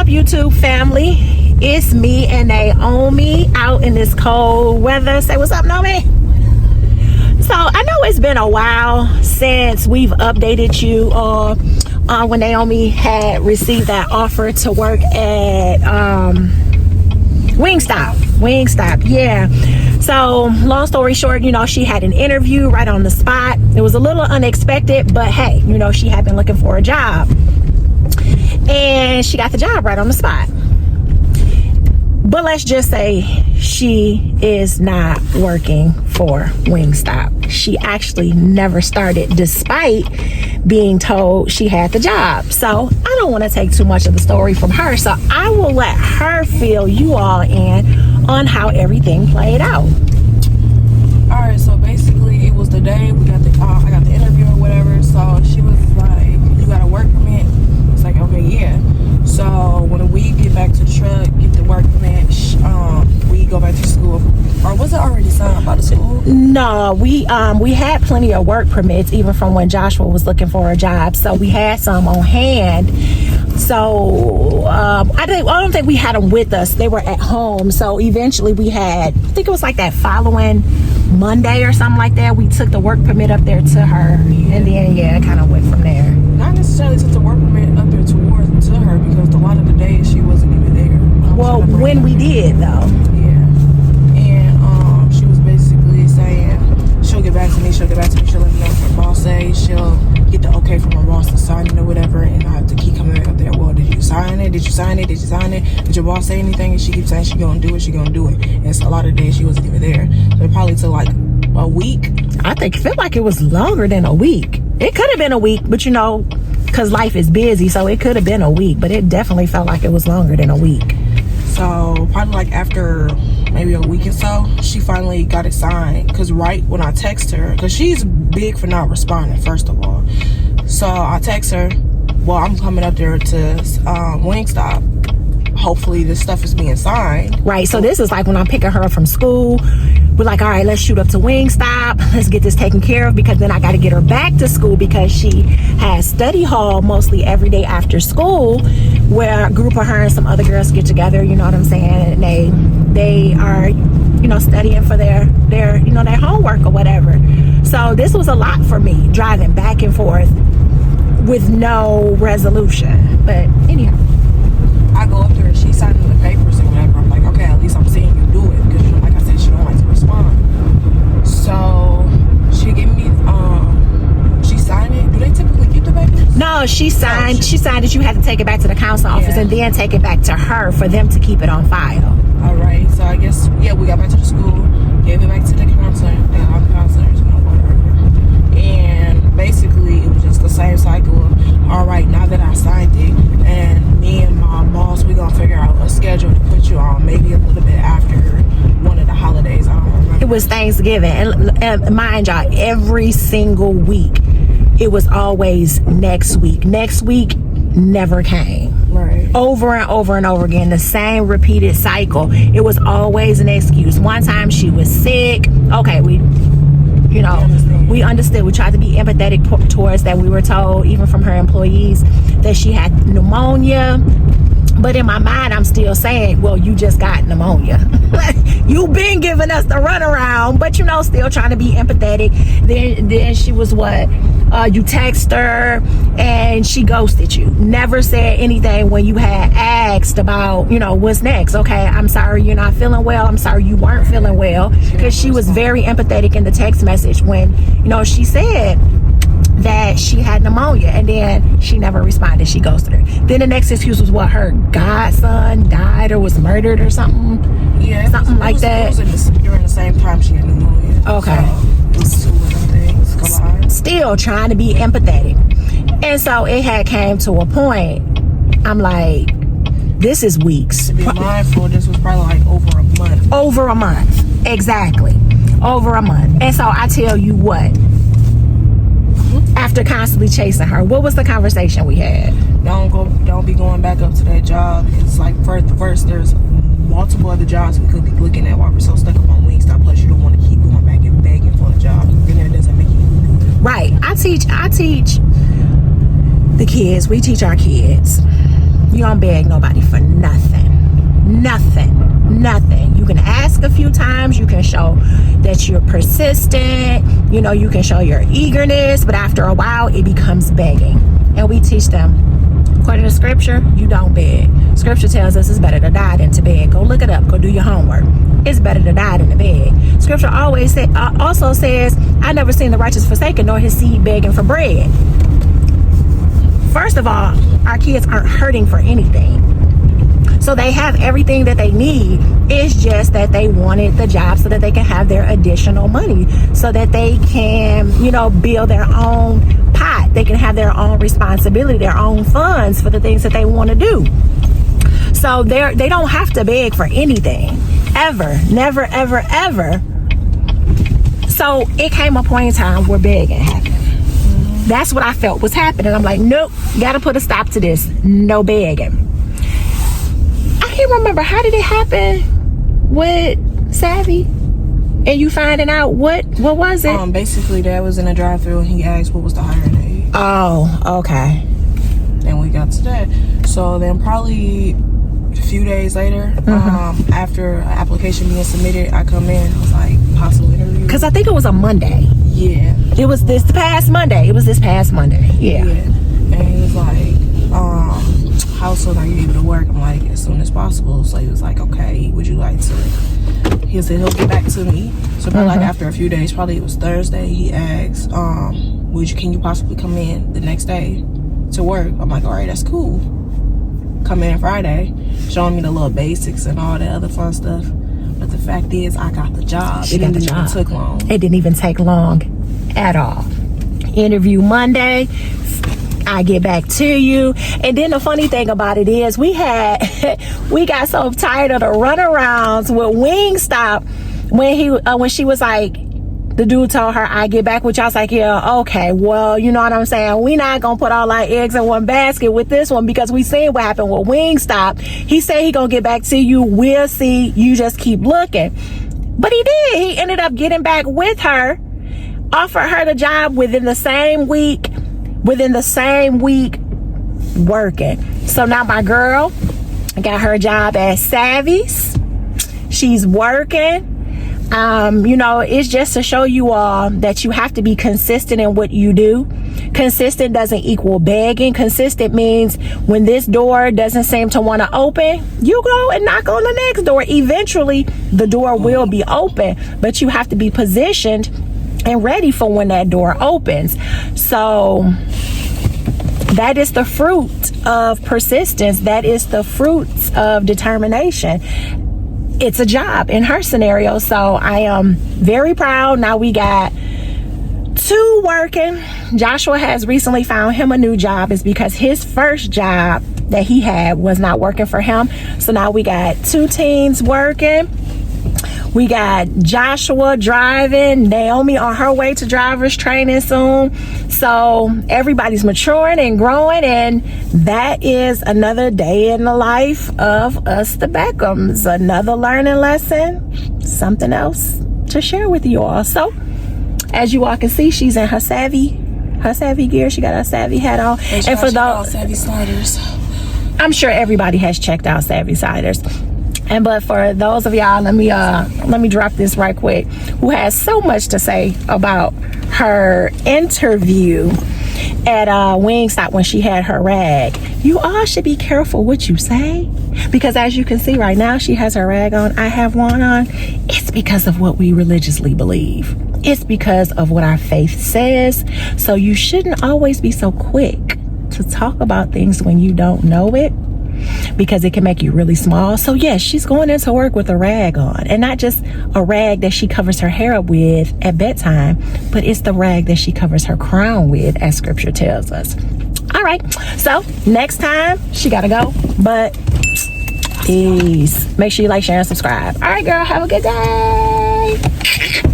up, YouTube family? It's me and Naomi out in this cold weather. Say what's up, Naomi. So I know it's been a while since we've updated you when Naomi had received that offer to work at Wingstop, yeah. So long story short, she had an interview right on the spot. It was a little unexpected, but hey, she had been looking for a job and she got the job right on the spot. But let's just say she is not working for Wingstop. She actually never started despite being told she had the job. So I don't want to take too much of the story from her. So I will let her fill you all in on how everything played out. All right, so basically it was the day we got I got the interview or whatever. So she was like, "You got a work permit?" It's like, "Okay, yeah." So when we get back to the truck, get the work permit, we go back to school. Or was it already signed by the school? No, we had plenty of work permits even from when Joshua was looking for a job. So we had some on hand. So I don't think we had them with us. They were at home. So eventually we had, I think it was like that following Monday or something like that, we took the work permit up there to her. Yeah. And then it kind of went from there. Not necessarily took the work permit up there to her, because a lot of the days she wasn't even there. Well, when we did though. Yeah. And she was basically saying she'll get back to me, she'll let me know what her boss says, she'll get the okay from her boss to sign it or whatever, and I have to keep coming back up there. Well, did you sign it? Did your boss say anything? And she keeps saying she's gonna do it. And it's a lot of days she wasn't even there. So it probably took like a week. I think it felt like it was longer than a week. It could have been a week, but because life is busy, so it could have been a week, but it definitely felt like it was longer than a week. So probably like after maybe a week or so, she finally got it signed. Because right when I text her, because she's big for not responding, first of all. So I text her, well, I'm coming up there to Wingstop. Hopefully this stuff is being signed. Right, so this is like when I'm picking her up from school. We're like, all right, let's shoot up to Wingstop. Let's get this taken care of, because then I got to get her back to school, because she has study hall mostly every day after school, where a group of her and some other girls get together, you know what I'm saying? And they are, studying for their homework or whatever. So this was a lot for me, driving back and forth with no resolution. But anyhow, I go up there and she's signing the papers and whatever. I'm like, okay, at least I'm seeing you do it, because like I said, she don't like to respond. So she gave me she signed it. Do they typically keep the papers? No, she signed that you had to take it back to the council office and then take it back to her for them to keep it on file. All right, so I guess we got back to the school, gave it back to the counselor, counselors, whatever. And basically it was just the same cycle of, all right, now that I signed it, and me and my boss, we're gonna figure out a schedule to put you on, maybe a little bit after one of the holidays. I don't remember. It was Thanksgiving, and mind y'all, every single week it was always next week. Next week never came. Right. Over and over and over again, the same repeated cycle. It was always an excuse. One time she was sick. Okay, we understood. We tried to be empathetic towards that. We were told, even from her employees, that she had pneumonia. But in my mind, I'm still saying, well, you just got pneumonia. You've been giving us the runaround, but still trying to be empathetic. Then she was what? You text her and she ghosted you. Never said anything when you had asked about, what's next. Okay, I'm sorry you're not feeling well. I'm sorry you weren't feeling well. Because she was very empathetic in the text message when, she said that she had pneumonia, and then she never responded. She ghosted her. Then the next excuse was what, her godson died or was murdered or something. Yeah, something like that. It was during the same time she had pneumonia. Okay. So it was two of them things combined. Still trying to be empathetic. And so it had came to a point, I'm like, this is weeks. To be mindful, this was probably like over a month. Over a month. Exactly. Over a month. And so I tell you what, after constantly chasing her, what was the conversation we had? Don't be going back up to that job. It's like first there's multiple other jobs we could be looking at while we're so stuck up on Wingstop. Plus you don't want to keep going back and begging for a job. Then it doesn't make you do it. Right. I teach the kids. We teach our kids You don't beg nobody for nothing. Nothing. You can ask a few times. You can show that you're persistent. You know, you can show your eagerness. But after a while, it becomes begging. And we teach them, according to scripture, you don't beg. Scripture tells us it's better to die than to beg. Go look it up. Go do your homework. It's better to die than to beg. Scripture also says, I never seen the righteous forsaken nor his seed begging for bread. First of all, our kids aren't hurting for anything. So they have everything that they need. It's just that they wanted the job so that they can have their additional money, so that they can, you know, build their own pot. They can have their own responsibility, their own funds for the things that they want to do. So they don't have to beg for anything, ever, never, ever, ever. So it came a point in time where begging happened. That's what I felt was happening. I'm like, nope, gotta put a stop to this. No begging. I can't remember, how did it happen with Savvy? And you finding out what was it? Basically, Dad was in a drive-thru and he asked what was the hire date. Oh, okay. Then we got to that. So then probably a few days later, after an application being submitted, I come in. I was like, possible interview. Because I think it was a Monday. Yeah. It was this past Monday. Yeah. And he was like, how soon are you able to work? I'm like, as soon as possible. So he was like, okay, would you like to? He said he'll get back to me. So probably like after a few days, probably it was Thursday, he asked, can you possibly come in the next day to work? I'm like, all right, that's cool. Come in Friday, showing me the little basics and all that other fun stuff. But the fact is, I got the job. It didn't even take long. It didn't even take long at all. Interview Monday, I get back to you. And then the funny thing about it is, we got so tired of the runarounds with Wingstop when she was like, the dude told her, I get back with you. I was like, yeah, okay, well, you know what I'm saying? We not gonna put all our eggs in one basket with this one, because we seen what happened with Wingstop. He said he gonna get back to you. We'll see. You just keep looking. But he did. He ended up getting back with her, offered her the job within the same week working. So now my girl got her job at Savvy's. She's working. You know, it's just to show you all that you have to be consistent in what you do. Consistent doesn't equal begging. Consistent means when this door doesn't seem to want to open, you go and knock on the next door. Eventually, the door will be open, but you have to be positioned and ready for when that door opens. So that is the fruit of persistence. That is the fruits of determination. It's a job in her scenario. So I am very proud. Now we got 2 working. Joshua has recently found him a new job. It's because his first job that he had was not working for him. So now we got 2 teens working. We got Joshua driving, Naomi on her way to driver's training soon. So everybody's maturing and growing, and that is another day in the life of us, the Beckhams. Another learning lesson, something else to share with you all. So as you all can see, she's in her savvy gear. She got her savvy hat on. And for those savvy sliders, I'm sure everybody has checked out savvy sliders. But for those of y'all, let me drop this right quick, who has so much to say about her interview at Wingstop when she had her rag. You all should be careful what you say, because as you can see right now, she has her rag on. I have one on. It's because of what we religiously believe. It's because of what our faith says. So you shouldn't always be so quick to talk about things when you don't know it, because it can make you really small. So yes, she's going into work with a rag on, and not just a rag that she covers her hair up with at bedtime, but it's the rag that she covers her crown with, as scripture tells us. All right, so next time she gotta go, but peace. Make sure you like, share, and subscribe. All right, girl, have a good day.